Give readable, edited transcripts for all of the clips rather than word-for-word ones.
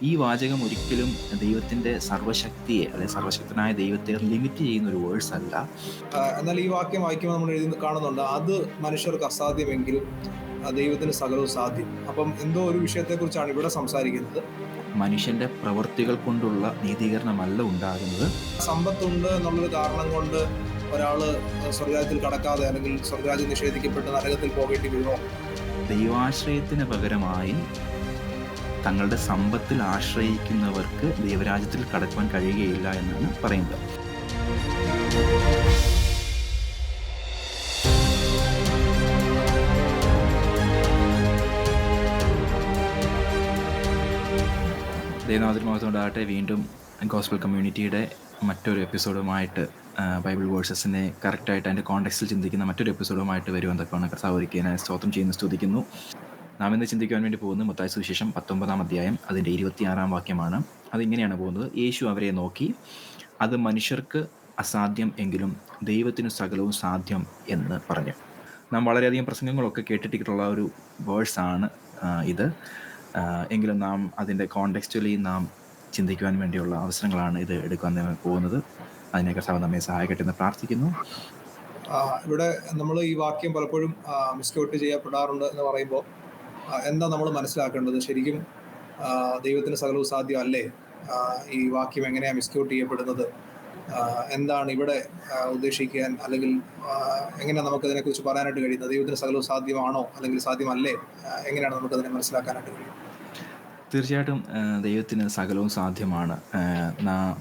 ഈ വാചകം ഒരിക്കലും ദൈവത്തിൻ്റെ സർവ്വശക്തിയെ അല്ലെങ്കിൽ സർവ്വശക്തനായ ദൈവത്തെ ലിമിറ്റ് ചെയ്യുന്ന ഒരു വേഴ്സ് അല്ല. എന്നാൽ ഈ വാക്യം വായിക്കുമ്പോൾ നമ്മൾ എഴുതി കാണുന്നുണ്ട്, അത് മനുഷ്യർക്ക് അസാധ്യമെങ്കിലും ദൈവത്തിന് സകലവും സാധ്യം. അപ്പം എന്തോ ഒരു വിഷയത്തെക്കുറിച്ചാണ് ഇവിടെ സംസാരിക്കുന്നത്. മനുഷ്യൻ്റെ പ്രവൃത്തികൾ കൊണ്ടുള്ള നീതീകരണമല്ല ഉണ്ടാകുന്നത്. സമ്പത്തുണ്ട് എന്നുള്ളൊരു കാരണം കൊണ്ട് ഒരാള് സ്വർഗരാജ്യത്തിൽ കടക്കാതെ അല്ലെങ്കിൽ സ്വർഗരാജ്യം നിഷേധിക്കപ്പെട്ട് നരകത്തിൽ പോകേണ്ടി വരുമോ? ദൈവാശ്രയത്തിന് പകരമായി തങ്ങളുടെ സമ്പത്തിൽ ആശ്രയിക്കുന്നവർക്ക് ദൈവരാജ്യത്തിൽ കടക്കുവാൻ കഴിയുകയില്ല എന്നാണ് പറയുന്നത്. ദൈവനാമത്തിന് മഹത്വം ഉണ്ടാകട്ടെ. വീണ്ടും ഗോസ്പൽ കമ്മ്യൂണിറ്റിയുടെ മറ്റൊരു എപ്പിസോഡുമായിട്ട് ബൈബിൾ വേഴ്സസിനെ കറക്റ്റായിട്ട് അതിൻ്റെ കോണ്ടെക്സ്റ്റിൽ ചിന്തിക്കുന്ന മറ്റൊരു എപ്പിസോഡുമായിട്ട് വരുമെന്നൊക്കെയാണ് കർത്താവ് ഒരുക്കിയതിനെ സ്തോത്രം ചെയ്യുന്നു, സ്തുതിക്കുന്നു. നാം ഇന്ന് ചിന്തിക്കുവാൻ വേണ്ടി പോകുന്നത് മത്തായി സുവിശേഷം 19-ാം അധ്യായം അതിൻ്റെ 26-ാം വാക്യമാണ്. അതിങ്ങനെയാണ് പോകുന്നത്: യേശു അവരെ നോക്കി, അത് മനുഷ്യർക്ക് അസാധ്യം എങ്കിലും ദൈവത്തിന് സകലവും സാധ്യം എന്ന് പറഞ്ഞു. നാം വളരെയധികം പ്രസംഗങ്ങളൊക്കെ കേട്ടിട്ടുള്ള ഒരു വേഴ്സാണ് ഇത്. എങ്കിലും നാം അതിൻ്റെ കോണ്ടെക്സ്റ്റുവലി നാം ചിന്തിക്കുവാൻ വേണ്ടിയുള്ള അവസരങ്ങളാണ് ഇത് എടുക്കാൻ പോകുന്നത്. അതിനെ കർത്താവ് നമ്മെ സഹായിക്കട്ടെ എന്ന് പ്രാർത്ഥിക്കുന്നു. ഇവിടെ നമ്മൾ ഈ വാക്യം പലപ്പോഴും മിസ്കൗട്ട് ചെയ്യപ്പെടാറുണ്ട് എന്ന് പറയുമ്പോൾ എന്താ നമ്മൾ മനസ്സിലാക്കേണ്ടത്? ശരിക്കും ദൈവത്തിന് സകലവും സാധ്യം അല്ലേ? ഈ വാക്യം എങ്ങനെയാണ് മിസ്കൗട്ട് ചെയ്യപ്പെടുന്നത്? എന്താണ് ഇവിടെ ഉദ്ദേശിക്കാൻ, അല്ലെങ്കിൽ എങ്ങനെയാണ് നമുക്ക് ഇതിനെക്കുറിച്ച് പറയാനായിട്ട് കഴിയുന്നത്? ദൈവത്തിന് സകലവും സാധ്യമാണോ അല്ലെങ്കിൽ സാധ്യമല്ലേ? എങ്ങനെയാണ് നമുക്കതിനെ മനസ്സിലാക്കാനായിട്ട് കഴിയും? തീർച്ചയായിട്ടും ദൈവത്തിന് സകലവും സാധ്യമാണ്.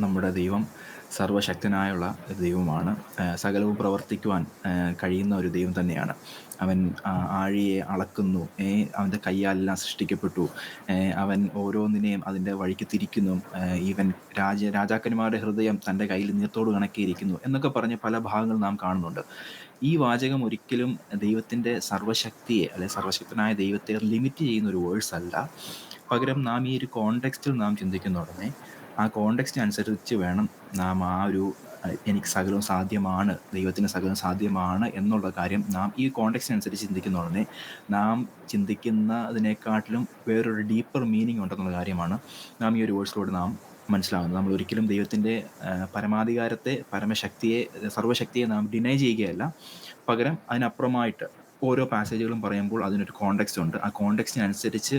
നമ്മുടെ ദൈവം സർവശക്തനായുള്ള ഒരു ദൈവമാണ്. സകലവും പ്രവർത്തിക്കുവാൻ കഴിയുന്ന ഒരു ദൈവം തന്നെയാണ്. അവൻ ആഴിയെ അളക്കുന്നു, അവൻ്റെ കയ്യാലെല്ലാം സൃഷ്ടിക്കപ്പെട്ടു. അവൻ ഓരോന്നിനെയും അതിൻ്റെ വഴിക്ക് തിരിക്കുന്നു. ഈവൻ രാജാക്കന്മാരുടെ ഹൃദയം തൻ്റെ കയ്യിൽ നീർത്തോട് കണക്കിയിരിക്കുന്നു എന്നൊക്കെ പറഞ്ഞ് പല ഭാഗങ്ങൾ നാം കാണുന്നുണ്ട്. ഈ വാചകം ഒരിക്കലും ദൈവത്തിൻ്റെ സർവ്വശക്തിയെ അല്ലെങ്കിൽ സർവശക്തനായ ദൈവത്തെ ലിമിറ്റ് ചെയ്യുന്ന ഒരു വേഴ്സ് അല്ല. പകരം നാം ഈ ഒരു കോണ്ടെക്സ്റ്റിൽ നാം ചിന്തിക്കുന്ന ഉടനെ ആ കോണ്ടെക്സ്റ്റ് അനുസരിച്ച് വേണം നാം ആ ഒരു എനിക്ക് സകലവും സാധ്യമാണ്, ദൈവത്തിന് സകലവും സാധ്യമാണ് എന്നുള്ള കാര്യം നാം ഈ കോണ്ടെക്സ്റ്റിനനുസരിച്ച് ചിന്തിക്കുന്ന ഉടനെ നാം ചിന്തിക്കുന്നതിനെക്കാട്ടിലും വേറൊരു ഡീപ്പർ മീനിങ് ഉണ്ടെന്നുള്ള കാര്യമാണ് നാം ഈ ഒരു വേഴ്സിലൂടെ നാം മനസ്സിലാകുന്നത്. നമ്മൾ ഒരിക്കലും ദൈവത്തിൻ്റെ പരമാധികാരത്തെ, പരമശക്തിയെ, സർവ്വശക്തിയെ നാം ഡിനൈ ചെയ്യുകയല്ല. പകരം അതിനപ്പുറമായിട്ട് ഓരോ പാസേജുകളും പറയുമ്പോൾ അതിനൊരു കോണ്ടെക്സ്റ്റ് ഉണ്ട്. ആ കോണ്ടെക്സ്റ്റിനനുസരിച്ച്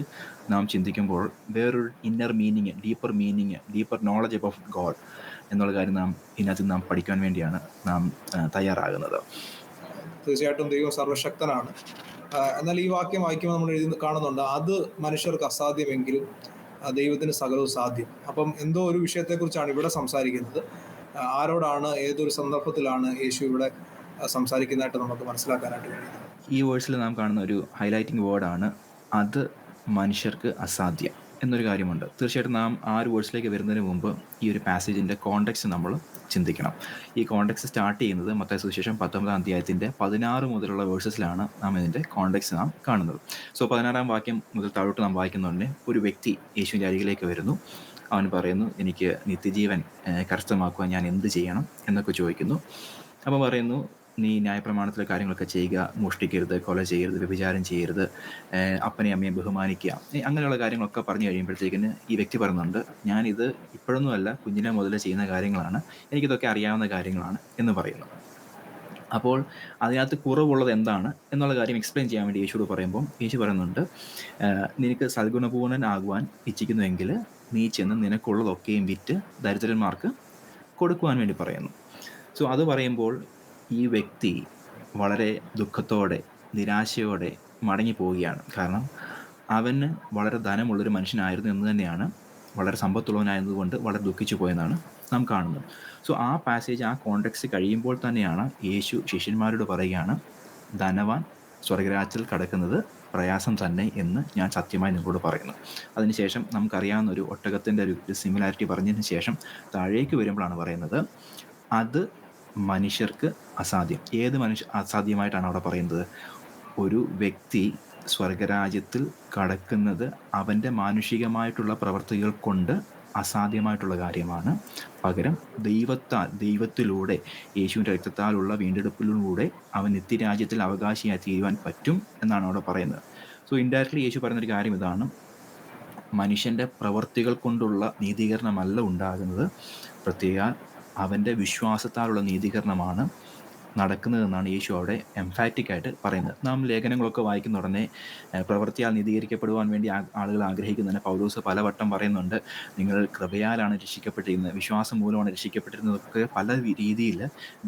നാം ചിന്തിക്കുമ്പോൾ വേറൊരു inner meaning, deeper knowledge about God എന്നുള്ള കാര്യം ഇതിനകത്ത് നാം പഠിക്കാൻ വേണ്ടിയാണ് നാം തയ്യാറാകുന്നത്. തീർച്ചയായിട്ടും ദൈവം സർവശക്തനാണ്. എന്നാൽ ഈ വാക്യം വായിക്കുമ്പോൾ നമ്മൾ എഴുതി കാണുന്നുണ്ട്, അത് മനുഷ്യർക്ക് അസാധ്യമെങ്കിലും ദൈവത്തിന് സകലവും സാധ്യം. അപ്പം എന്തോ ഒരു വിഷയത്തെക്കുറിച്ചാണ് ഇവിടെ സംസാരിക്കുന്നത്. ആരോടാണ്, ഏതൊരു സന്ദർഭത്തിലാണ് യേശു ഇവിടെ സംസാരിക്കുന്നതായിട്ട് നമുക്ക് മനസ്സിലാക്കാനായിട്ട് കഴിയുന്നത്? ഈ വേഴ്സിൽ നാം കാണുന്ന ഒരു ഹൈലൈറ്റിംഗ് വേർഡാണ് അത് മനുഷ്യർക്ക് അസാധ്യം എന്നൊരു കാര്യമുണ്ട്. തീർച്ചയായിട്ടും നാം ആ ഒരു വേഴ്സിലേക്ക് വരുന്നതിന് മുമ്പ് ഈ ഒരു പാസേജിൻ്റെ കോണ്ടെക്സ്റ്റ് നമ്മൾ ചിന്തിക്കണം. ഈ കോണ്ടെക്സ്റ്റ് സ്റ്റാർട്ട് ചെയ്യുന്നത് മത്തായി സുവിശേഷം 19-ാം അധ്യായത്തിൻ്റെ 16 മുതലുള്ള വേഴ്സസിലാണ് നാം ഇതിൻ്റെ കോണ്ടെക്സ്റ്റ് നാം കാണുന്നത്. 16-ാം വാക്യം മുതൽ താഴോട്ട് നാം വായിക്കുന്നതുകൊണ്ട് ഒരു വ്യക്തി യേശുവിൻ്റെ അരികിലേക്ക് വരുന്നു. അവൻ പറയുന്നു, എനിക്ക് നിത്യജീവൻ കരസ്ഥമാക്കുവാൻ ഞാൻ എന്ത് ചെയ്യണം എന്നൊക്കെ ചോദിക്കുന്നു. അപ്പോൾ പറയുന്നു, നീ ന്യായപ്രമാണത്തിലെ കാര്യങ്ങളൊക്കെ ചെയ്യുക, മോഷ്ടിക്കരുത്, കൊല ചെയ്യരുത്, വ്യഭിചാരം ചെയ്യരുത്, അപ്പനെയും അമ്മയും ബഹുമാനിക്കുക, അങ്ങനെയുള്ള കാര്യങ്ങളൊക്കെ പറഞ്ഞു കഴിയുമ്പോഴത്തേക്കിന് ഈ വ്യക്തി പറയുന്നുണ്ട്, ഞാനിത് ഇപ്പോഴൊന്നുമല്ല, കുഞ്ഞിനെ മുതലേ ചെയ്യുന്ന കാര്യങ്ങളാണ്, എനിക്കിതൊക്കെ അറിയാവുന്ന കാര്യങ്ങളാണ് എന്ന് പറയുന്നു. അപ്പോൾ അതിനകത്ത് കുറവുള്ളത് എന്താണ് എന്നുള്ള കാര്യം എക്സ്പ്ലെയിൻ ചെയ്യാൻ വേണ്ടി യേശുവോട് പറയുമ്പോൾ യേശു പറയുന്നുണ്ട്, നിനക്ക് സദ്ഗുണപൂർണ്ണനാകുവാൻ ഇച്ഛിക്കുന്നുവെങ്കിൽ നീ ചെന്ന് നിനക്കുള്ളതൊക്കെയും വിറ്റ് ദരിദ്രന്മാർക്ക് കൊടുക്കുവാൻ വേണ്ടി പറയുന്നു. സോ അത് പറയുമ്പോൾ ഈ വ്യക്തി വളരെ ദുഃഖത്തോടെ, നിരാശയോടെ മടങ്ങിപ്പോവുകയാണ്. കാരണം അവന് വളരെ ധനമുള്ളൊരു മനുഷ്യനായിരുന്നു എന്ന് തന്നെയാണ്, വളരെ സമ്പത്തുള്ളവനായതുകൊണ്ട് വളരെ ദുഃഖിച്ചു പോയെന്നാണ് നാം കാണുന്നത്. സോ ആ പാസേജ്, ആ കോണ്ടെക്സ്റ്റ് കഴിയുമ്പോൾ തന്നെയാണ് യേശു ശിഷ്യന്മാരോട് പറയുകയാണ്, ധനവാൻ സ്വർഗരാജ്യത്തിൽ കടക്കുന്നത് പ്രയാസം തന്നെ എന്ന് ഞാൻ സത്യമായി നിങ്ങളോട് പറയുന്നു. അതിനുശേഷം നമുക്കറിയാവുന്ന ഒരു ഒട്ടകത്തിൻ്റെ ഒരു സിമിലാരിറ്റി പറഞ്ഞതിന് ശേഷം താഴേക്ക് വരുമ്പോഴാണ് പറയുന്നത്, അത് മനുഷ്യർക്ക് അസാധ്യം. ഏത് അസാധ്യമായിട്ടാണ് അവിടെ പറയുന്നത്? ഒരു വ്യക്തി സ്വർഗരാജ്യത്തിൽ കടക്കുന്നത് അവൻ്റെ മാനുഷികമായിട്ടുള്ള പ്രവർത്തികൾ കൊണ്ട് അസാധ്യമായിട്ടുള്ള കാര്യമാണ്. പകരം ദൈവത്തിലൂടെ, യേശുവിൻ്റെ രക്തത്താലുള്ള വീണ്ടെടുപ്പിലൂടെ അവൻ നിത്യരാജ്യത്തിൽ അവകാശിയായി തീരുവാൻ പറ്റും എന്നാണ് അവിടെ പറയുന്നത്. സോ ഇൻഡയറക്റ്റ്ലി യേശു പറയുന്നൊരു കാര്യം ഇതാണ്, മനുഷ്യൻ്റെ പ്രവർത്തികൾ കൊണ്ടുള്ള നീതീകരണമല്ല ഉണ്ടാകുന്നത്, പ്രത്യേക അവൻ്റെ വിശ്വാസത്താലുള്ള നീതീകരണമാണ് നടക്കുന്നതെന്നാണ് യേശു അവിടെ എംഫാറ്റിക്കായിട്ട് പറയുന്നത്. നാം ലേഖനങ്ങളൊക്കെ വായിക്കുന്ന ഉടനെ പ്രവൃത്തിയാൽ നീതീകരിക്കപ്പെടുവാൻ വേണ്ടി ആളുകൾ ആഗ്രഹിക്കുന്നതിന് പൗലോസ് പലവട്ടം പറയുന്നുണ്ട്, നിങ്ങൾ കൃപയാലാണ് രക്ഷിക്കപ്പെട്ടിരുന്നത്, വിശ്വാസം മൂലമാണ് രക്ഷിക്കപ്പെട്ടിരുന്നതൊക്കെ പല രീതിയിൽ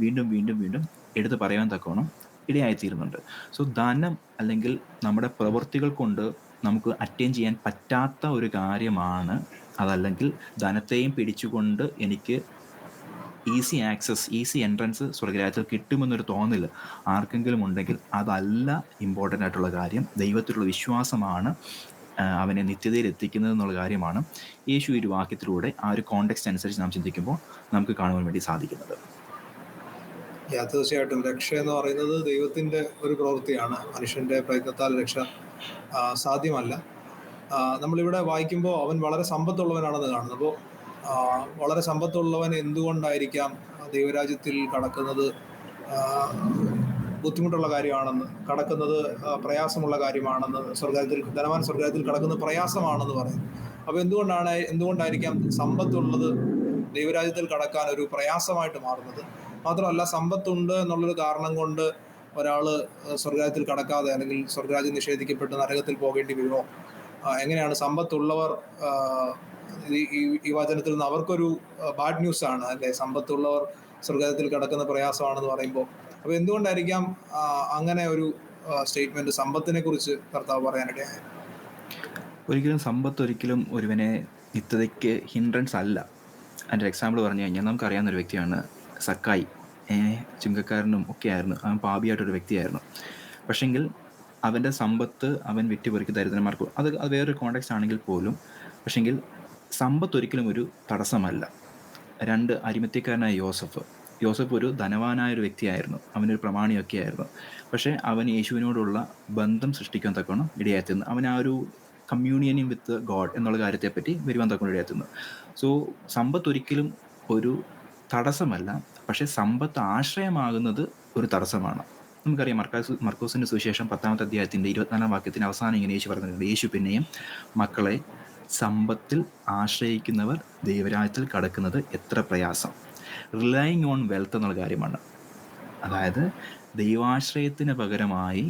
വീണ്ടും വീണ്ടും വീണ്ടും എടുത്ത് പറയാൻ തക്കവണ്ണം ഇടയായിത്തീരുന്നുണ്ട്. സോ ധനം അല്ലെങ്കിൽ നമ്മുടെ പ്രവൃത്തികൾ കൊണ്ട് നമുക്ക് അറ്റൈൻ ചെയ്യാൻ പറ്റാത്ത ഒരു കാര്യമാണ്, അതല്ലെങ്കിൽ ധനത്തെയും പിടിച്ചുകൊണ്ട് എനിക്ക് ഈസി ആക്സസ്, ഈസി എൻട്രൻസ് സ്വർഗരാജ്യത്തിൽ കിട്ടുമെന്നൊരു തോന്നൽ ആർക്കെങ്കിലും ഉണ്ടെങ്കിൽ അതല്ല ഇമ്പോർട്ടൻ്റ് ആയിട്ടുള്ള കാര്യം. ദൈവത്തിലുള്ള വിശ്വാസമാണ് അവനെ നിത്യതയിൽ എത്തിക്കുന്നത് എന്നുള്ള കാര്യമാണ് യേശു ഈ ഒരു വാക്യത്തിലൂടെ ആ ഒരു കോണ്ടെക്സ്റ്റ് അനുസരിച്ച് നാം ചിന്തിക്കുമ്പോൾ നമുക്ക് കാണുവാൻ വേണ്ടി സാധിക്കുന്നത്. തീർച്ചയായിട്ടും രക്ഷ എന്ന് പറയുന്നത് ദൈവത്തിന്റെ ഒരു പ്രവൃത്തിയാണ്. മനുഷ്യന്റെ പ്രയത്നത്താൽ രക്ഷ സാധ്യമല്ല. നമ്മളിവിടെ വായിക്കുമ്പോൾ അവൻ വളരെ സമ്പത്തുള്ളവനാണെന്ന് കാണുന്നു. അപ്പോൾ വളരെ സമ്പത്തുള്ളവൻ എന്തുകൊണ്ടായിരിക്കാം ദൈവരാജ്യത്തിൽ കടക്കുന്നത് ബുദ്ധിമുട്ടുള്ള കാര്യമാണെന്ന്, കടക്കുന്നത് പ്രയാസമുള്ള കാര്യമാണെന്ന്, ധനവാൻ സ്വർഗത്തിൽ കടക്കുന്നത് പ്രയാസമാണെന്ന് പറയുന്നു. അപ്പോൾ എന്തുകൊണ്ടായിരിക്കാം സമ്പത്തുള്ളത് ദൈവരാജ്യത്തിൽ കടക്കാൻ ഒരു പ്രയാസമായിട്ട് മാറുന്നത്? മാത്രമല്ല, സമ്പത്തുണ്ട് എന്നുള്ളൊരു കാരണം കൊണ്ട് ഒരാൾ സ്വർഗരാജ്യത്തിൽ കടക്കാതെ അല്ലെങ്കിൽ സ്വർഗരാജ്യം നിഷേധിക്കപ്പെട്ട് നരകത്തിൽ പോകേണ്ടി വരുമോ? എങ്ങനെയാണ് സമ്പത്തുള്ളവർ ഈ വചനത്തിൽ നിന്ന് അവർക്കൊരു ബാഡ് ന്യൂസ് ആണ് അല്ലെ, സമ്പത്തുള്ളവർ സ്വർഗത്തിൽ കടക്കുന്ന പ്രയാസമാണെന്ന് പറയുമ്പോൾ? അപ്പൊ എന്തുകൊണ്ടായിരിക്കാം അങ്ങനെ ഒരു സ്റ്റേറ്റ്മെന്റ് സമ്പത്തിനെ കുറിച്ച് കർത്താവ് പറയാനിടയായത്? ഒരിക്കലും സമ്പത്ത് ഒരിക്കലും ഒരുവനെ നിത്യതയ്ക്ക് ഹിൻഡ്രൻസ് അല്ല. അതിൻ്റെ എക്സാമ്പിൾ പറഞ്ഞു കഴിഞ്ഞാൽ നമുക്കറിയാവുന്ന ഒരു വ്യക്തിയാണ് സക്കായി. ചുങ്കക്കാരനും ഒക്കെ ആയിരുന്നു, അവൻ പാപിയായിട്ടൊരു വ്യക്തിയായിരുന്നു. പക്ഷെങ്കിൽ അവൻ്റെ സമ്പത്ത് അവൻ വെട്ടിപ്പെറുക്കി ദരിദ്രന്മാർക്ക്, അത് വേറൊരു കോണ്ടെക്സ്റ്റ് ആണെങ്കിൽ പോലും, പക്ഷെങ്കിൽ സമ്പത്ത് ഒരിക്കലും ഒരു തടസ്സമല്ല. അരിമത്യക്കാരനായ യോസഫ് ഒരു ധനവാനായൊരു വ്യക്തിയായിരുന്നു, അവനൊരു പ്രമാണിയൊക്കെ ആയിരുന്നു. പക്ഷേ അവൻ യേശുവിനോടുള്ള ബന്ധം സൃഷ്ടിക്കാൻ തക്കണം ഇടയാത്തുന്നു. അവൻ ആ ഒരു കമ്മ്യൂണിയനിങ് വിത്ത് ഗോഡ് എന്നുള്ള കാര്യത്തെപ്പറ്റി വരുവാൻ തക്കണം ഇടയാത്തുന്നു. സോ സമ്പത്ത് ഒരിക്കലും ഒരു തടസ്സമല്ല, പക്ഷേ സമ്പത്ത് ആശ്രയമാകുന്നത് ഒരു തടസ്സമാണ്. നമുക്കറിയാം മർക്കോസിൻ്റെ സുവിശേഷം 10-ാമത്തെ അധ്യായത്തിൻ്റെ 24-ാം വാക്യത്തിന് അവസാനം ഇങ്ങനെ യേശു പറഞ്ഞിട്ടുണ്ട്, യേശു പിന്നെയും മക്കളെ, സമ്പത്തിൽ ആശ്രയിക്കുന്നവർ ദൈവരാജ്യത്തിൽ കടക്കുന്നത് എത്ര പ്രയാസം. റിലൈങ് ഓൺ വെൽത്ത് എന്നുള്ള കാര്യമാണ്. അതായത് ദൈവാശ്രയത്തിന് പകരമായി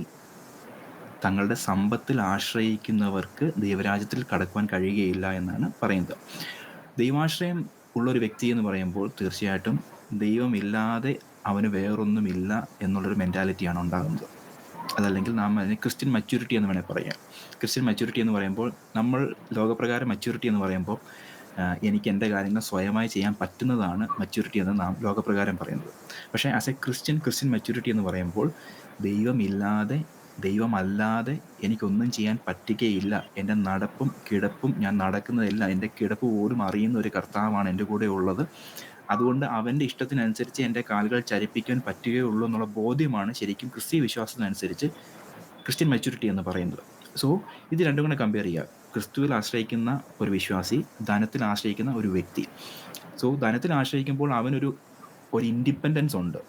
തങ്ങളുടെ സമ്പത്തിൽ ആശ്രയിക്കുന്നവർക്ക് ദൈവരാജ്യത്തിൽ കടക്കുവാൻ കഴിയുകയില്ല എന്നാണ് പറയുന്നത്. ദൈവാശ്രയം ഉള്ളൊരു വ്യക്തി എന്ന് പറയുമ്പോൾ തീർച്ചയായിട്ടും ദൈവമില്ലാതെ അവന് വേറൊന്നുമില്ല എന്നുള്ളൊരു മെൻറ്റാലിറ്റിയാണ് ഉണ്ടാകുന്നത്. അതല്ലെങ്കിൽ നാം അതിന് ക്രിസ്ത്യൻ മച്യൂരിറ്റി എന്ന് വേണേൽ പറയാം. ക്രിസ്ത്യൻ മച്യൂരിറ്റി എന്ന് പറയുമ്പോൾ, നമ്മൾ ലോകപ്രകാരം മച്യൂരിറ്റി എന്ന് പറയുമ്പോൾ എനിക്ക് എൻ്റെ കാര്യങ്ങൾ സ്വയമായി ചെയ്യാൻ പറ്റുന്നതാണ് മച്യൂരിറ്റി എന്ന് നാം ലോകപ്രകാരം പറയുന്നത്. പക്ഷേ ആസ് എ ക്രിസ്ത്യൻ മച്യൂരിറ്റി എന്ന് പറയുമ്പോൾ, ദൈവമല്ലാതെ എനിക്കൊന്നും ചെയ്യാൻ പറ്റുകയില്ല. എൻ്റെ നടപ്പും കിടപ്പും, ഞാൻ നടക്കുന്നതെല്ലാം, എൻ്റെ കിടപ്പ് പോലും അറിയുന്ന ഒരു കർത്താവാണ് എൻ്റെ കൂടെ ഉള്ളത്. അതുകൊണ്ട് അവൻ്റെ ഇഷ്ടത്തിനനുസരിച്ച് എൻ്റെ കാലുകൾ ചലിപ്പിക്കാൻ പറ്റുകയുള്ളൂ എന്നുള്ള ബോധ്യമാണ് ശരിക്കും ക്രിസ്തീയ വിശ്വാസത്തിനനുസരിച്ച് ക്രിസ്ത്യൻ മെച്യൂരിറ്റി എന്ന് പറയുന്നത്. സോ ഇത് രണ്ടും കൂടെ കമ്പയർ ചെയ്യുക. ക്രിസ്തുവിൽ ആശ്രയിക്കുന്ന ഒരു വിശ്വാസി, ധനത്തിൽ ആശ്രയിക്കുന്ന ഒരു വ്യക്തി. സോ ധനത്തിൽ ആശ്രയിക്കുമ്പോൾ അവനൊരു ഇൻഡിപെൻഡൻസ് ഉണ്ട്,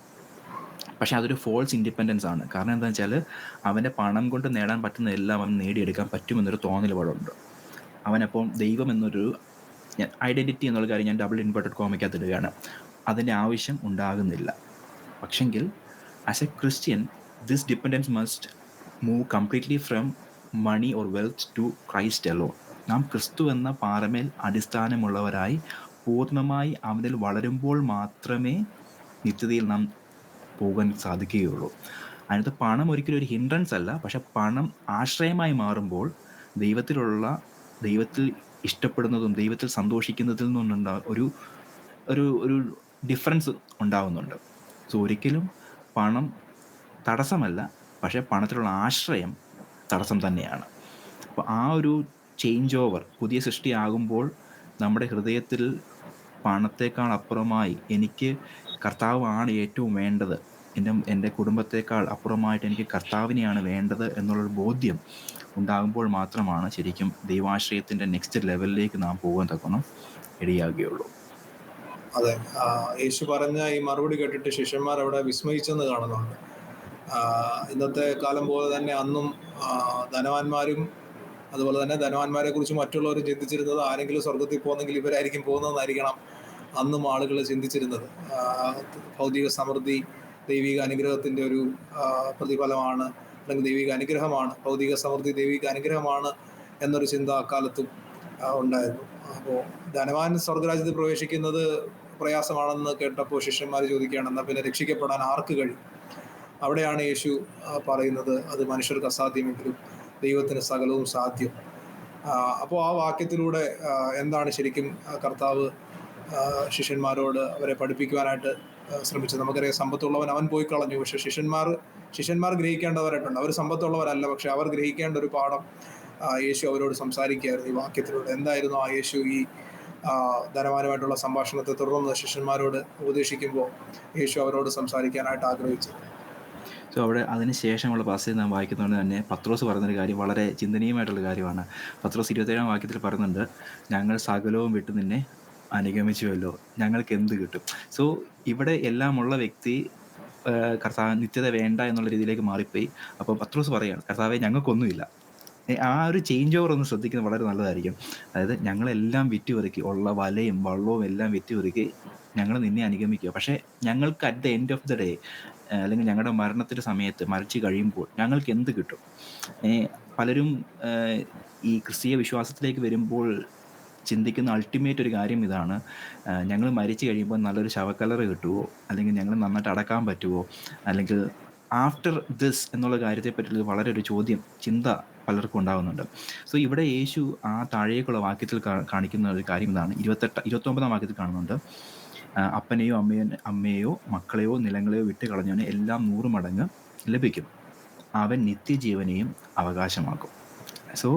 പക്ഷേ അതൊരു ഫോൾസ് ഇൻഡിപെൻഡൻസ് ആണ്. കാരണം എന്താണെന്ന് വെച്ചാൽ അവൻ്റെ പണം കൊണ്ട് നേടാൻ പറ്റുന്നതെല്ലാം അവൻ നേടിയെടുക്കാൻ പറ്റുമെന്നൊരു തോന്നൽ പാടുണ്ട്. അവനപ്പോൾ ദൈവം എന്നൊരു ഐഡൻറ്റിറ്റി എന്നുള്ള കാര്യം ഞാൻ ഡബിൾ ഇൻവേർട്ടഡ് കോമയ്ക്കകത്ത് ഇടുകയാണ്, അതിൻ്റെ ആവശ്യം ഉണ്ടാകുന്നില്ല. പക്ഷെങ്കിൽ as a Christian this dependence must move completely from money or wealth to Christ alone. നാം ക്രിസ്തു എന്ന പാറമേൽ അടിസ്ഥാനമുള്ളവരായി പൂർണ്ണമായി അവനിൽ വളരുമ്പോൾ മാത്രമേ നിത്യതയിൽ നാം പോകാൻ സാധിക്കുകയുള്ളൂ. അതിനകത്ത് പണം ഒരിക്കലും ഒരു ഹിൻഡ്രൻസ് അല്ല, പക്ഷെ പണം ആശ്രയമായി മാറുമ്പോൾ ദൈവത്തിൽ ഇഷ്ടപ്പെടുന്നതും ദൈവത്തിൽ സന്തോഷിക്കുന്നതിൽ നിന്നുണ്ടാ ഒരു ഡിഫറൻസ് ഉണ്ടാകുന്നുണ്ട്. സോ ഒരിക്കലും പണം തടസ്സമല്ല, പക്ഷേ പണത്തിലുള്ള ആശ്രയം തടസ്സം തന്നെയാണ്. അപ്പോൾ ആ ഒരു ചേഞ്ച് ഓവർ, പുതിയ സൃഷ്ടിയാകുമ്പോൾ നമ്മുടെ ഹൃദയത്തിൽ പണത്തേക്കാൾ അപ്പുറമായി എനിക്ക് കർത്താവാണ് ഏറ്റവും വേണ്ടത്, എൻ്റെ കുടുംബത്തേക്കാൾ അപ്പുറമായിട്ട് എനിക്ക് കർത്താവിനെയാണ് വേണ്ടത് എന്നുള്ളൊരു ബോധ്യം ഉണ്ടാകുമ്പോൾ മാത്രമാണ് ശരിക്കും ദൈവാശ്രയത്തിൻ്റെ നെക്സ്റ്റ് ലെവലിലേക്ക് നാം പോകാൻ തക്കണം ഇടയാകുകയുള്ളൂ. അതെ, യേശു പറഞ്ഞ ഈ മറുപടി കേട്ടിട്ട് ശിഷ്യന്മാർ അവിടെ വിസ്മയിച്ചെന്ന് കാണുന്നുണ്ട്. ഇന്നത്തെ കാലം പോലെ തന്നെ അന്നും ധനവാന്മാരും അതുപോലെ തന്നെ ധനവാന്മാരെ കുറിച്ച് മറ്റുള്ളവർ ചിന്തിച്ചിരുന്നത് ആരെങ്കിലും സ്വർഗത്തിൽ പോകുന്നെങ്കിൽ ഇവരായിരിക്കും പോകുന്നതെന്നായിരിക്കണം അന്നും ആളുകൾ ചിന്തിച്ചിരുന്നത്. ഭൗതിക സമൃദ്ധി ദൈവിക അനുഗ്രഹത്തിൻ്റെ ഒരു പ്രതിഫലമാണ്, അല്ലെങ്കിൽ ദൈവിക അനുഗ്രഹമാണ്, ഭൗതിക സമൃദ്ധി ദൈവിക അനുഗ്രഹമാണ് എന്നൊരു ചിന്ത അക്കാലത്തും ഉണ്ടായിരുന്നു. അപ്പോൾ ധനവാൻ സ്വർഗരാജ്യത്തിൽ പ്രവേശിക്കുന്നത് പ്രയാസമാണെന്ന് കേട്ടപ്പോൾ ശിഷ്യന്മാർ ചോദിക്കുകയാണ്, എന്നാൽ പിന്നെ രക്ഷിക്കപ്പെടാൻ ആർക്ക് കഴിയും? അവിടെയാണ് യേശു പറയുന്നത്, അത് മനുഷ്യർക്ക് അസാധ്യമെങ്കിലും ദൈവത്തിന് സകലവും സാധ്യം. അപ്പോൾ ആ വാക്യത്തിലൂടെ എന്താണ് ശരിക്കും കർത്താവ് ശിഷ്യന്മാരോട് അവരെ പഠിപ്പിക്കുവാനായിട്ട് ശ്രമിച്ചത്? നമുക്കറിയാം, സമ്പത്തുള്ളവൻ അവൻ പോയി കളഞ്ഞു. പക്ഷെ ശിഷ്യന്മാർ ഗ്രഹിക്കേണ്ടവരായിട്ടുണ്ട്. അവർ സമ്പത്തുള്ളവരല്ല, പക്ഷെ അവർ ഗ്രഹിക്കേണ്ട ഒരു പാഠം യേശു അവരോട് സംസാരിക്കുകയായിരുന്നു ഈ വാക്യത്തിലൂടെ. എന്തായിരുന്നു ആ യേശു ഈ ധനവാനുമായിട്ടുള്ള സംഭാഷണത്തെ തുടർന്ന് ശിഷ്യന്മാരോട് ഉപദേശിക്കുമ്പോൾ യേശു അവരോട് സംസാരിക്കാനായിട്ട് ആഗ്രഹിച്ചത്? സോ അവിടെ അതിന് ശേഷമുള്ള പാസേജ് നാം വായിക്കുന്നതുകൊണ്ട് തന്നെ പത്രോസ് പറഞ്ഞൊരു കാര്യം വളരെ ചിന്തനീയമായിട്ടുള്ള കാര്യമാണ്. പത്രോസ് 27-ാം വാക്യത്തിൽ പറയുന്നുണ്ട്, ഞങ്ങൾ സകലവും വിട്ട് നിന്നെ അനുഗമിച്ചുവല്ലോ, ഞങ്ങൾക്ക് എന്ത് കിട്ടും? സോ ഇവിടെ എല്ലാമുള്ള വ്യക്തി കർത്താവ് നിത്യത വേണ്ട എന്നുള്ള രീതിയിലേക്ക് മാറിപ്പോയി. അപ്പോൾ പത്രോസ് പറയുകയാണ്, കർത്താവെ ഞങ്ങൾക്കൊന്നുമില്ല. ആ ഒരു ചേഞ്ച് ഓവർ ഒന്ന് ശ്രദ്ധിക്കുന്നത് വളരെ നല്ലതായിരിക്കും. അതായത് ഞങ്ങളെല്ലാം വിറ്റുപെറുക്കി, ഉള്ള വലയും വള്ളവും എല്ലാം വിറ്റുപെറുക്കി ഞങ്ങൾ നിന്നെ അനുഗമിക്കുക. പക്ഷേ ഞങ്ങൾക്ക് at the end of the day, അല്ലെങ്കിൽ ഞങ്ങളുടെ മരണത്തിൻ്റെ സമയത്ത് മരിച്ചു കഴിയുമ്പോൾ ഞങ്ങൾക്ക് എന്ത് കിട്ടും? പലരും ഈ ക്രിസ്തീയ വിശ്വാസത്തിലേക്ക് വരുമ്പോൾ ചിന്തിക്കുന്ന അൾട്ടിമേറ്റ് ഒരു കാര്യം ഇതാണ്, ഞങ്ങൾ മരിച്ചു കഴിയുമ്പോൾ നല്ലൊരു ശവക്കല്ലറ കിട്ടുമോ, അല്ലെങ്കിൽ ഞങ്ങൾ നന്നായിട്ട് അടക്കാൻ പറ്റുമോ, അല്ലെങ്കിൽ ആഫ്റ്റർ ദിസ് എന്നുള്ള കാര്യത്തെപ്പറ്റി വളരെ ഒരു ചിന്ത പലർക്കും ഉണ്ടാകുന്നുണ്ട്. സോ ഇവിടെ യേശു ആ താഴേക്കുള്ള വാക്യത്തിൽ കാണിക്കുന്ന ഒരു കാര്യം ഇതാണ്. 29-ാം വാക്യത്തിൽ കാണുന്നുണ്ട്, അപ്പനെയോ അമ്മയെയോ മക്കളെയോ നിലങ്ങളെയോ വിട്ട് കളഞ്ഞവന് എല്ലാം 100 മടങ്ങ് ലഭിക്കും, അവൻ നിത്യജീവനെയും അവകാശമാക്കും. സോ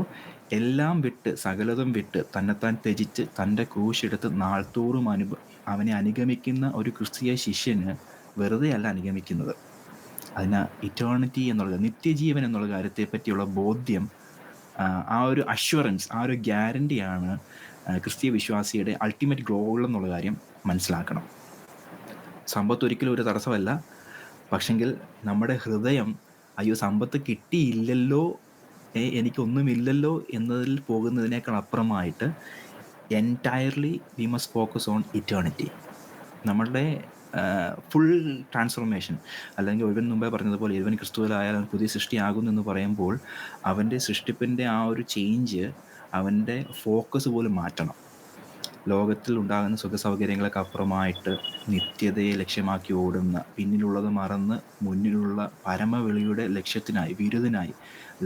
എല്ലാം വിട്ട്, സകലതും വിട്ട്, തന്നെത്താൻ ത്യജിച്ച് തൻ്റെ ക്രൂശെടുത്ത് നാൾത്തോറും അവനെ അനുഗമിക്കുന്ന ഒരു ക്രിസ്തീയ ശിഷ്യന് വെറുതെ അല്ല അനുഗമിക്കുന്നത്. അതിന് ഇറ്റേണിറ്റി എന്നുള്ള, നിത്യജീവൻ എന്നുള്ള കാര്യത്തെ പറ്റിയുള്ള ബോധ്യം, ആ ഒരു അഷ്വറൻസ്, ആ ഒരു ഗ്യാരണ്ടിയാണ് ക്രിസ്തീയ വിശ്വാസിയുടെ അൾട്ടിമേറ്റ് ഗോൾ എന്നുള്ള കാര്യം മനസ്സിലാക്കണം. സമ്പത്ത് ഒരിക്കലും ഒരു തടസ്സമല്ല. പക്ഷെങ്കിൽ നമ്മുടെ ഹൃദയം അയ്യോ സമ്പത്ത് കിട്ടിയില്ലല്ലോ, എനിക്കൊന്നുമില്ലല്ലോ എന്നതിൽ പോകുന്നതിനേക്കാൾ അപ്പുറമായിട്ട് entirely we must focus on eternity. നമ്മളുടെ ഫുൾ ട്രാൻസ്ഫോർമേഷൻ, അല്ലെങ്കിൽ ഒരുവൻ മുമ്പേ പറഞ്ഞതുപോലെ ഒരുവൻ ക്രിസ്തുവിലായാൽ പുതിയ സൃഷ്ടിയാകുന്നു എന്ന് പറയുമ്പോൾ അവൻ്റെ സൃഷ്ടിപ്പിൻ്റെ ആ ഒരു ചേഞ്ച് അവൻ്റെ ഫോക്കസ് പോലും മാറ്റണം. ലോകത്തിൽ ഉണ്ടാകുന്ന സുഖസൗകര്യങ്ങൾക്ക് അപ്പുറമായിട്ട് നിത്യതയെ ലക്ഷ്യമാക്കി ഓടുന്ന, പിന്നിലുള്ളത് മറന്ന് മുന്നിലുള്ള പരമവിളിയുടെ ലക്ഷ്യത്തിനായി, വിരുദിനായി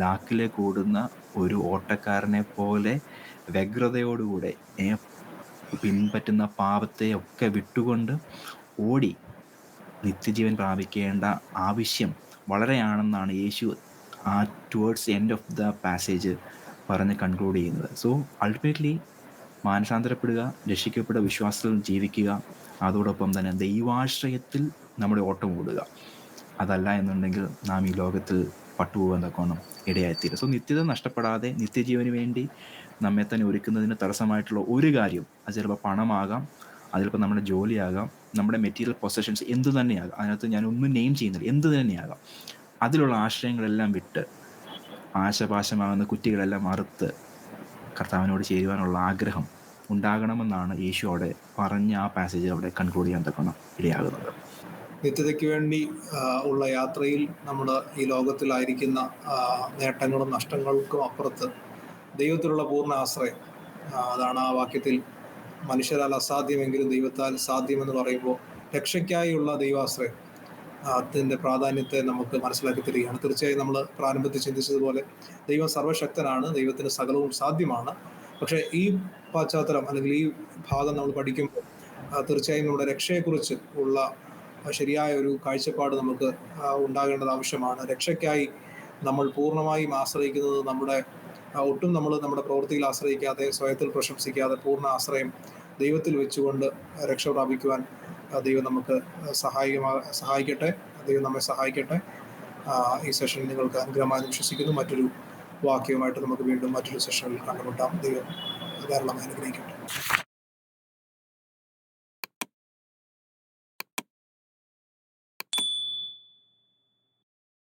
ലാക്കിലേക്ക് ഓടുന്ന ഒരു ഓട്ടക്കാരനെ പോലെ വ്യഗ്രതയോടുകൂടെ പിൻപറ്റുന്ന പാപത്തെ ഒക്കെ വിട്ടുകൊണ്ട് ഓടി നിത്യജീവൻ പ്രാപിക്കേണ്ട ആവശ്യം വളരെയാണെന്നാണ് യേശു ആ towards end of the passage പറഞ്ഞ് കൺക്ലൂഡ് ചെയ്യുന്നത്. സോ അൾട്ടിമേറ്റ്ലി മാനസാന്തരപ്പെടുക, രക്ഷിക്കപ്പെടുക, വിശ്വാസത്തിൽ ജീവിക്കുക, അതോടൊപ്പം തന്നെ ദൈവാശ്രയത്തിൽ നമ്മുടെ ഓട്ടം ഓടുക. അതല്ല എന്നുണ്ടെങ്കിൽ നാം ഈ ലോകത്തിൽ പട്ടുപോകാൻ തക്കോണം ഇടയായിത്തീരും. സോ നിത്യത നഷ്ടപ്പെടാതെ നിത്യജീവന് വേണ്ടി നമ്മെ തന്നെ ഒരുക്കുന്നതിന് തടസ്സമായിട്ടുള്ള ഒരു കാര്യം, അത് ചിലപ്പോൾ പണമാകാം, അത് ചിലപ്പോൾ നമ്മുടെ ജോലിയാകാം, നമ്മുടെ മെറ്റീരിയൽ പൊസഷൻസ് എന്ത് തന്നെയാകാം, അതിനകത്ത് ഞാനൊന്നും നെയിം ചെയ്യുന്നില്ല, എന്ത് തന്നെയാകാം, അതിലുള്ള ആശ്രയങ്ങളെല്ലാം വിട്ട് ആശപാശമാകുന്ന കുറ്റികളെല്ലാം അറുത്ത് കർത്താവിനോട് ചേരുവാനുള്ള ആഗ്രഹം ഉണ്ടാകണമെന്നാണ് യേശു അവിടെ പറഞ്ഞ ആ പാസേജ് അവിടെ കൺക്ലൂഡ് ചെയ്യാൻ തക്കണം ഇടയാകുന്നത്. നിത്യതയ്ക്ക് വേണ്ടി ഉള്ള യാത്രയിൽ നമ്മൾ ഈ ലോകത്തിലായിരിക്കുന്ന നേട്ടങ്ങളും നഷ്ടങ്ങൾക്കും അപ്പുറത്ത് ദൈവത്തിലുള്ള പൂർണ്ണ ആശ്രയം, അതാണ് ആ വാക്യത്തിൽ മനുഷ്യരാൽ അസാധ്യമെങ്കിലും ദൈവത്താൽ സാധ്യമെന്ന് പറയുമ്പോൾ രക്ഷയ്ക്കായുള്ള ദൈവാശ്രയം, അതിൻ്റെ പ്രാധാന്യത്തെ നമുക്ക് മനസ്സിലാക്കി തരികയാണ്. തീർച്ചയായും നമ്മൾ പ്രാരംഭത്തിൽ ചിന്തിച്ചതുപോലെ ദൈവം സർവശക്തനാണ്, ദൈവത്തിന് സകലവും സാധ്യമാണ്. പക്ഷേ ഈ പശ്ചാത്തലം അല്ലെങ്കിൽ ഈ ഭാഗം നമ്മൾ പഠിക്കുമ്പോൾ തീർച്ചയായും നമ്മുടെ രക്ഷയെക്കുറിച്ച് ഉള്ള ശരിയായ ഒരു കാഴ്ചപ്പാട് നമുക്ക് ഉണ്ടാകേണ്ടത് ആവശ്യമാണ്. രക്ഷയ്ക്കായി നമ്മൾ പൂർണ്ണമായും ആശ്രയിക്കുന്നത് ഒട്ടും നമ്മൾ നമ്മുടെ പ്രവൃത്തിയിൽ ആശ്രയിക്കാതെ, സ്വയത്തിൽ പ്രശംസിക്കാതെ, പൂർണ്ണ ആശ്രയം ദൈവത്തിൽ വെച്ചുകൊണ്ട് രക്ഷ പ്രാപിക്കുവാൻ ദൈവം നമുക്ക് സഹായിക്കട്ടെ. ദൈവം നമ്മെ സഹായിക്കട്ടെ. ഈ സെഷൻ നിങ്ങൾക്ക് അനുഗ്രഹമായി വിശ്വസിക്കുന്നു. മറ്റൊരു വാക്യവുമായിട്ട് നമുക്ക് വീണ്ടും മറ്റൊരു സെഷനിൽ കണ്ടുമുട്ടാം. ദൈവം ധാരാളമായി അനുഗ്രഹിക്കട്ടെ.